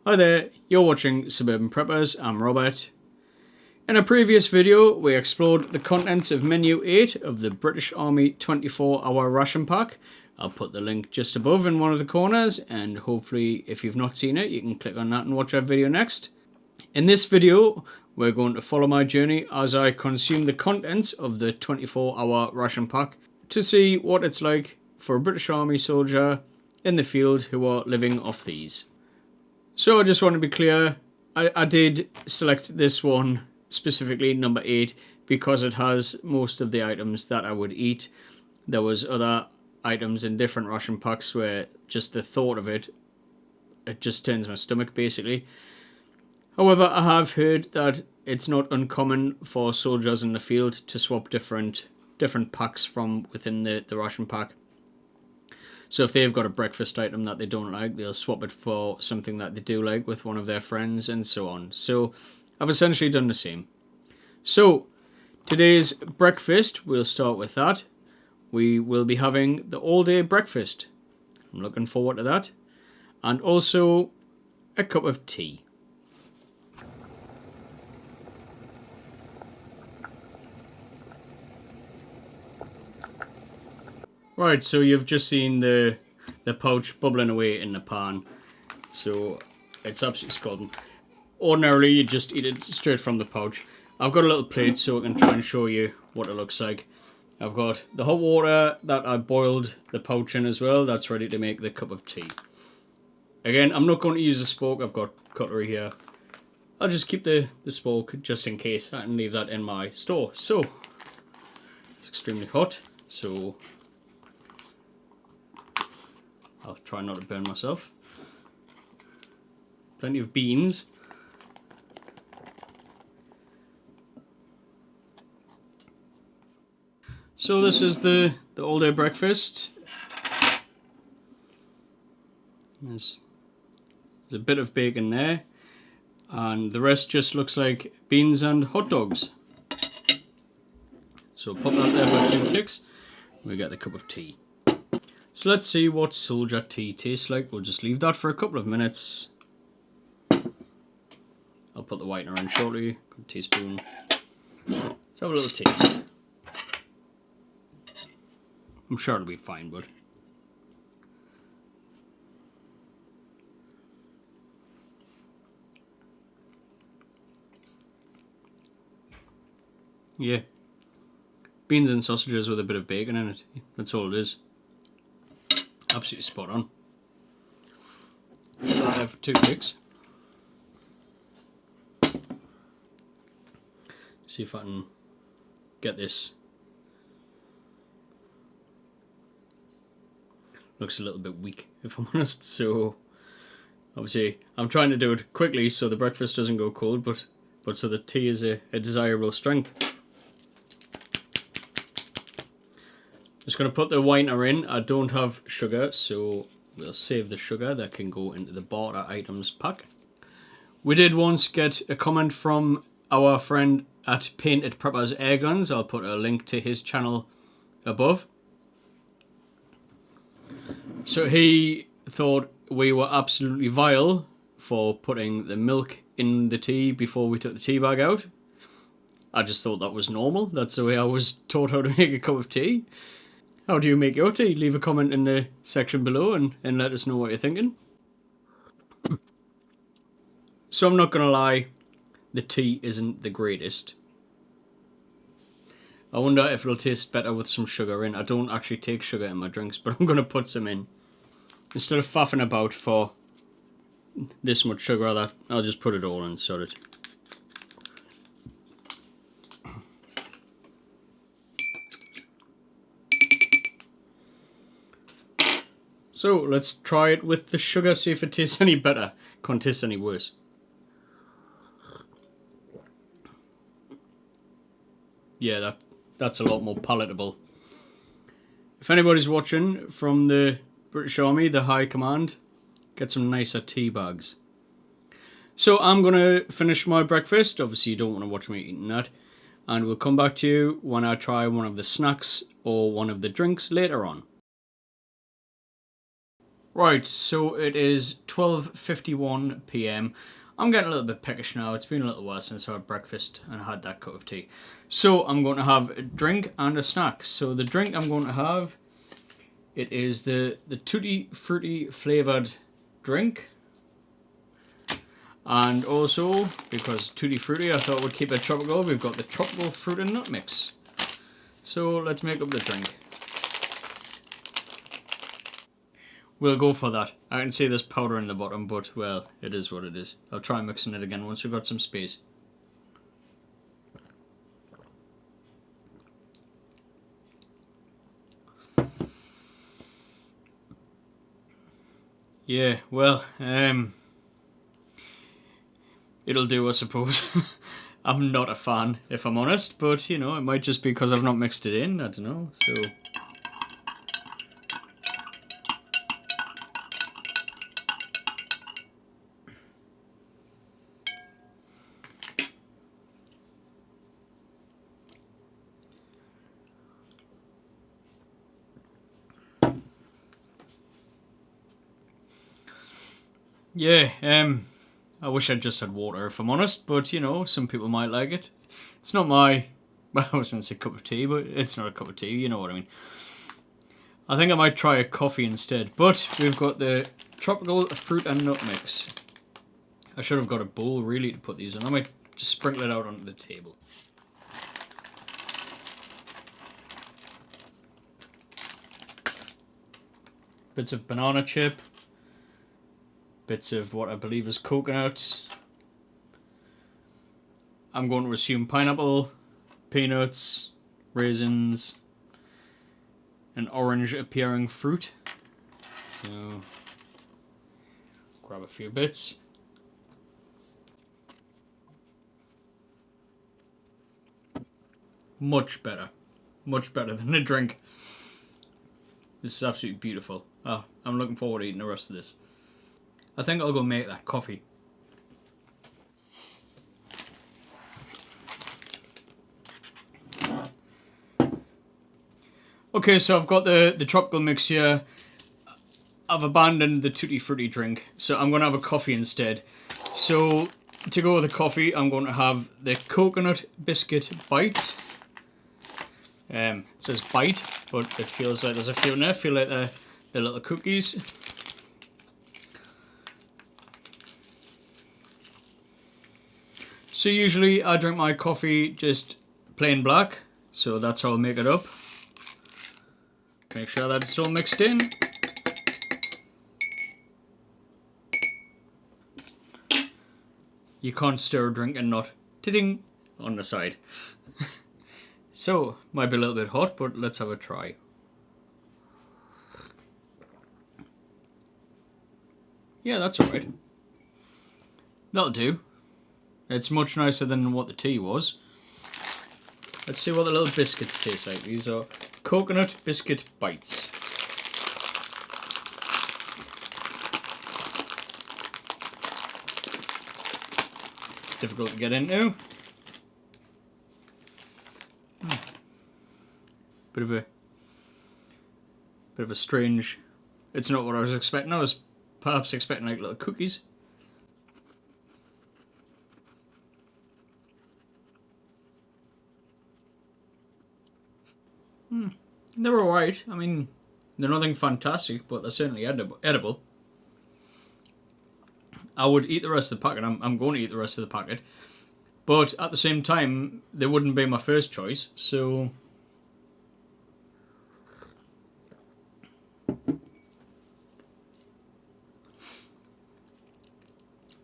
Hi there, you're watching Suburban Preppers, I'm Robert. In a previous video we explored the contents of menu 8 of the British Army 24-hour ration pack. I'll put the link just above in one of the corners, and hopefully if you've not seen it you can click on that and watch that video next. In this video we're going to follow my journey as I consume the contents of the 24-hour ration pack to see what it's like for a British Army soldier in the field who are living off these. So I just want to be clear, I did select this one, specifically number 8, because it has most of the items that I would eat. There was other items in different ration packs where just the thought of it just turns my stomach basically. However, I have heard that it's not uncommon for soldiers in the field to swap different packs from within the ration pack. So if they've got a breakfast item that they don't like, they'll swap it for something that they do like with one of their friends and so on. So I've essentially done the same. So today's breakfast, we'll start with that. We will be having the all-day breakfast. I'm looking forward to that. And also a cup of tea. Right, so you've just seen the pouch bubbling away in the pan. So it's absolutely scalding. Ordinarily, you just eat it straight from the pouch. I've got a little plate so I can try and show you what it looks like. I've got the hot water that I boiled the pouch in as well. That's ready to make the cup of tea. Again, I'm not going to use a spork. I've got cutlery here. I'll just keep the spork just in case. I can leave that in my store. So, it's extremely hot. So I'll try not to burn myself. Plenty of beans. So this is the all-day breakfast. There's a bit of bacon there. And the rest just looks like beans and hot dogs. So pop that there for 2 ticks. We get the cup of tea. So let's see what soldier tea tastes like. We'll just leave that for a couple of minutes. I'll put the whitener in shortly. A teaspoon. Let's have a little taste. I'm sure it'll be fine, but yeah, beans and sausages with a bit of bacon in it. That's all it is. Absolutely spot on. I'll have 2 ticks. See if I can get this. Looks a little bit weak, if I'm honest. So obviously I'm trying to do it quickly so the breakfast doesn't go cold, but so the tea is a desirable strength. Just going to put the whitener in. I don't have sugar, so we'll save the sugar. That can go into the barter items pack. We did once get a comment from our friend at Painted Preppers Airguns. I'll put a link to his channel above. So he thought we were absolutely vile for putting the milk in the tea before we took the tea bag out. I just thought that was normal. That's the way I was taught how to make a cup of tea. How do you make your tea? Leave a comment in the section below and let us know what you're thinking. So I'm not going to lie, the tea isn't the greatest. I wonder if it'll taste better with some sugar in. I don't actually take sugar in my drinks, but I'm going to put some in. Instead of faffing about for this much sugar, I'll just put it all in, sort it. So let's try it with the sugar, see if it tastes any better. Can't taste any worse. Yeah, that's a lot more palatable. If anybody's watching from the British Army, the High Command, get some nicer tea bags. So I'm going to finish my breakfast. Obviously you don't want to watch me eating that. And we'll come back to you when I try one of the snacks or one of the drinks later on. Right, so it is 12:51 p.m. I'm getting a little bit peckish now. It's been a little while since I had breakfast and had that cup of tea. So I'm going to have a drink and a snack. So the drink I'm going to have, it is the Tutti Frutti flavoured drink. And also, because Tutti Frutti I thought would keep it tropical, we've got the tropical fruit and nut mix. So let's make up the drink. We'll go for that. I can see there's powder in the bottom, but, well, it is what it is. I'll try mixing it again once we've got some space. Yeah, well, it'll do, I suppose. I'm not a fan, if I'm honest, but, you know, it might just be because I've not mixed it in, I don't know, so... Yeah, I wish I'd just had water, if I'm honest, but, you know, some people might like it. It's not my, well, I was going to say cup of tea, but it's not a cup of tea, you know what I mean. I think I might try a coffee instead, but we've got the tropical fruit and nut mix. I should have got a bowl, really, to put these in. I might just sprinkle it out onto the table. Bits of banana chip. Bits of what I believe is coconut. I'm going to assume pineapple, peanuts, raisins, and orange appearing fruit. So, grab a few bits. Much better. Much better than a drink. This is absolutely beautiful. Oh, I'm looking forward to eating the rest of this. I think I'll go make that coffee. Okay, so I've got the tropical mix here. I've abandoned the Tutti Frutti drink, so I'm going to have a coffee instead. So, to go with the coffee, I'm going to have the coconut biscuit bite. It says bite, but it feels like there's a few in there. I feel like they're little cookies. So usually I drink my coffee just plain black, so that's how I'll make it up. Make sure that it's all mixed in. You can't stir a drink and not ting on the side. So, might be a little bit hot, but let's have a try. Yeah, that's alright. That'll do. It's much nicer than what the tea was. Let's see what the little biscuits taste like. These are coconut biscuit bites. Difficult to get into. Bit of a strange. It's not what I was expecting. I was perhaps expecting like little cookies. They're alright. I mean, they're nothing fantastic, but they're certainly edible. I would eat the rest of the packet. I'm going to eat the rest of the packet. But at the same time, they wouldn't be my first choice, so...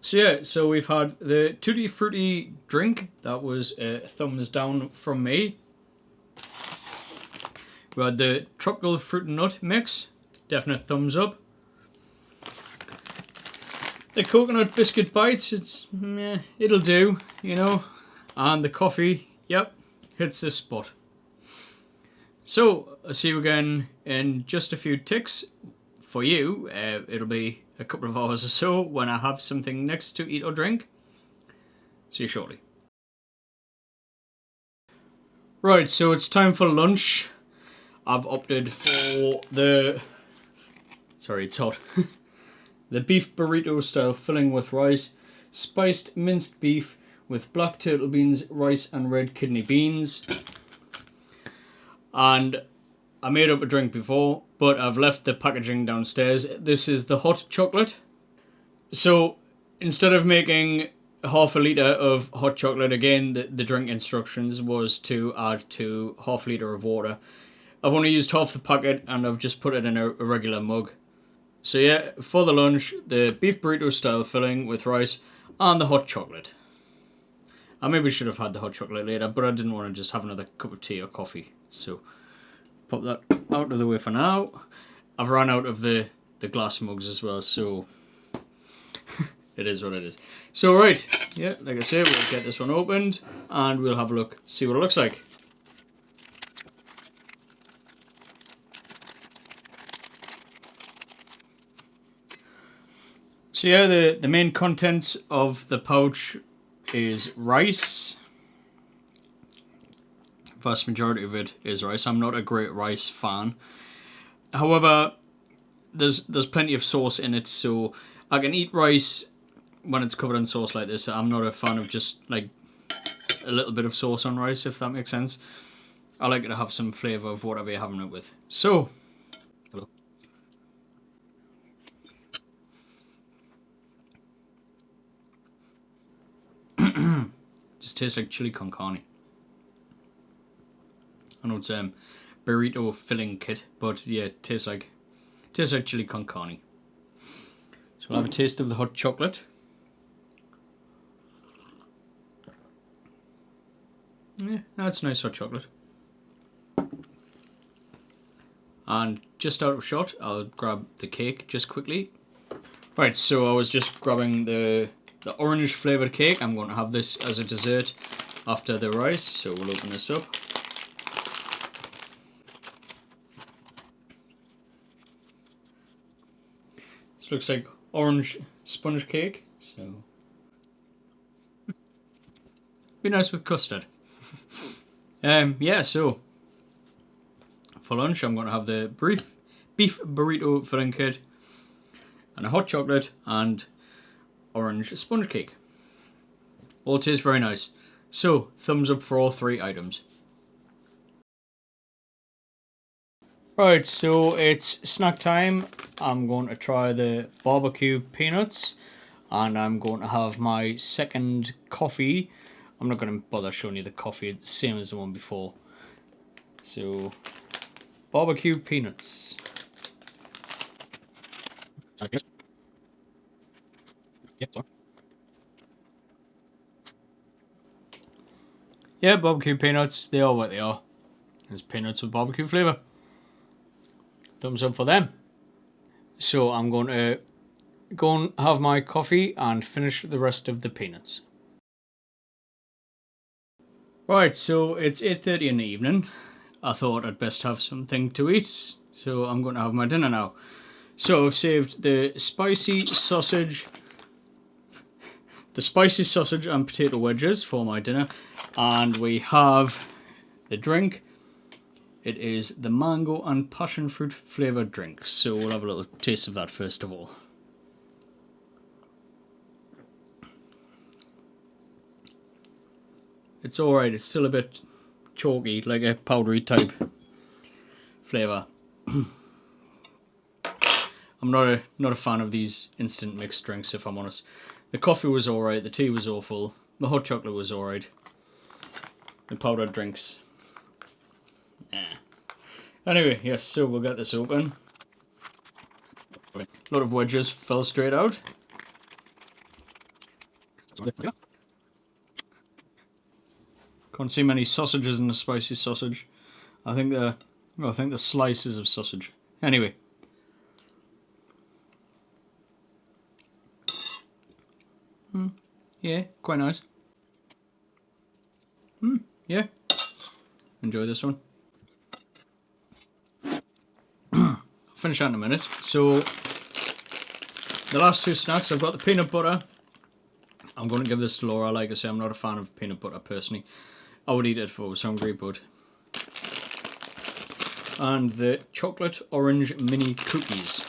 So yeah, so we've had the Tutti Frutti drink. That was a thumbs down from me. We had the tropical fruit and nut mix. Definite thumbs up. The coconut biscuit bites, it's meh, it'll do, you know. And the coffee, yep, hits the spot. So, I'll see you again in just a few ticks. For you, it'll be a couple of hours or so when I have something next to eat or drink. See you shortly. Right, so it's time for lunch. I've opted for the Sorry, it's hot. The beef burrito style filling with rice, spiced minced beef with black turtle beans, rice and red kidney beans. And I made up a drink before, but I've left the packaging downstairs. This is the hot chocolate. So instead of making half a litre of hot chocolate, again, the drink instructions was to add to half a litre of water. I've only used half the packet and I've just put it in a regular mug. So yeah, for the lunch, the beef burrito style filling with rice and the hot chocolate. I maybe should have had the hot chocolate later, but I didn't want to just have another cup of tea or coffee. So pop that out of the way for now. I've run out of the glass mugs as well, so it is what it is. So right, yeah, like I said, we'll get this one opened and we'll have a look, see what it looks like. So yeah, the main contents of the pouch is rice. Vast majority of it is rice. I'm not a great rice fan. However, there's plenty of sauce in it, so I can eat rice when it's covered in sauce like this. I'm not a fan of just like a little bit of sauce on rice, if that makes sense. I like it to have some flavour of whatever you're having it with. So just tastes like chili con carne. I know it's burrito filling kit, but yeah, it tastes like chili con carne. So we'll have a taste of the hot chocolate. Yeah, that's nice hot chocolate. And just out of shot, I'll grab the cake just quickly. Right, so I was just grabbing the orange flavoured cake. I'm going to have this as a dessert after the rice, so we'll open this up. This looks like orange sponge cake, so be nice with custard. Yeah, so for lunch I'm going to have the beef burrito filling kit and a hot chocolate and orange sponge cake. All tastes very nice. So thumbs up for all three items. Right, so it's snack time. I'm going to try the barbecue peanuts and I'm going to have my second coffee. I'm not going to bother showing you the coffee, it's the same as the one before. So, barbecue peanuts. Yeah, barbecue peanuts, they are what they are. There's peanuts with barbecue flavour. Thumbs up for them. So I'm going to go and have my coffee and finish the rest of the peanuts. Right, so it's 8:30 in the evening. I thought I'd best have something to eat, so I'm going to have my dinner now. So I've saved the spicy sausage and potato wedges for my dinner, and we have the drink. It is the mango and passion fruit flavoured drink, so we'll have a little taste of that first of all. It's alright, it's still a bit chalky, like a powdery type flavour. I'm not a fan of these instant mixed drinks, if I'm honest. The coffee was alright, the tea was awful, the hot chocolate was alright. The powdered drinks, Anyway, yes, so we'll get this open. A lot of wedges fell straight out. Can't see many sausages in the spicy sausage. I think they're slices of sausage. Anyway. Yeah, quite nice. Yeah. Enjoy this one. I'll finish that in a minute. So, the last two snacks, I've got the peanut butter. I'm going to give this to Laura. Like I say, I'm not a fan of peanut butter personally. I would eat it if I was hungry, but... And the chocolate orange mini cookies.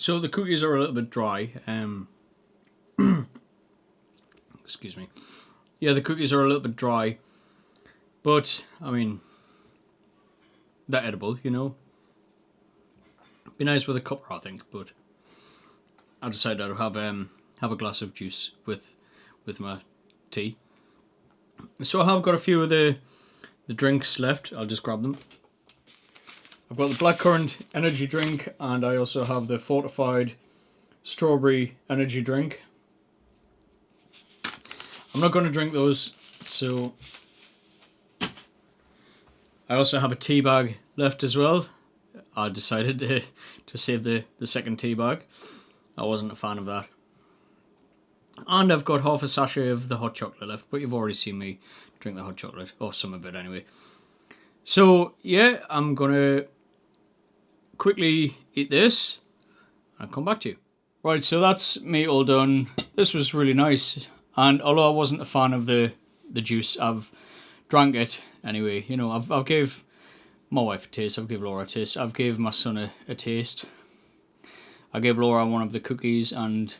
So the cookies are a little bit dry. Excuse me. Yeah, the cookies are a little bit dry, but I mean, they're edible, you know. Be nice with a cuppa, I think, but I decided I'd have a glass of juice with my tea. So I have got a few of the drinks left. I'll just grab them. I've got the blackcurrant energy drink, and I also have the fortified strawberry energy drink. I'm not going to drink those, so I also have a tea bag left as well. I decided to save the second tea bag. I wasn't a fan of that. And I've got half a sachet of the hot chocolate left, but you've already seen me drink the hot chocolate, or some of it anyway. So yeah, I'm going to quickly eat this and come back to you. Right, so that's me all done. This was really nice. And although I wasn't a fan of the juice, I've drank it anyway. You know, I've gave my wife a taste, I've gave Laura a taste, I've gave my son a taste. I gave Laura one of the cookies and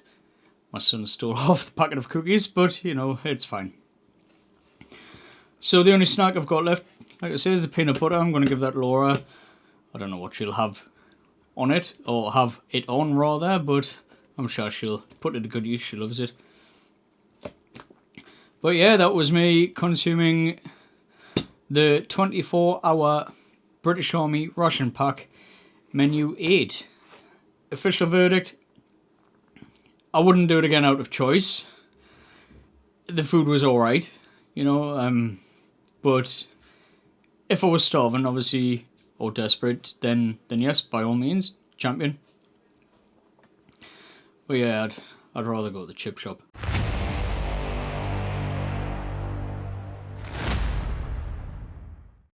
my son stole off the packet of cookies, but you know, it's fine. So the only snack I've got left, like I say, is the peanut butter. I'm going to give that to Laura. I don't know what she'll have on it, or have it on rather, but I'm sure she'll put it to good use. She loves it. But yeah, that was me consuming the 24-hour British Army ration pack menu 8. Official verdict, I wouldn't do it again out of choice. The food was alright, you know, but if I was starving, obviously, or desperate, then yes, by all means, champion. But yeah, I'd rather go to the chip shop.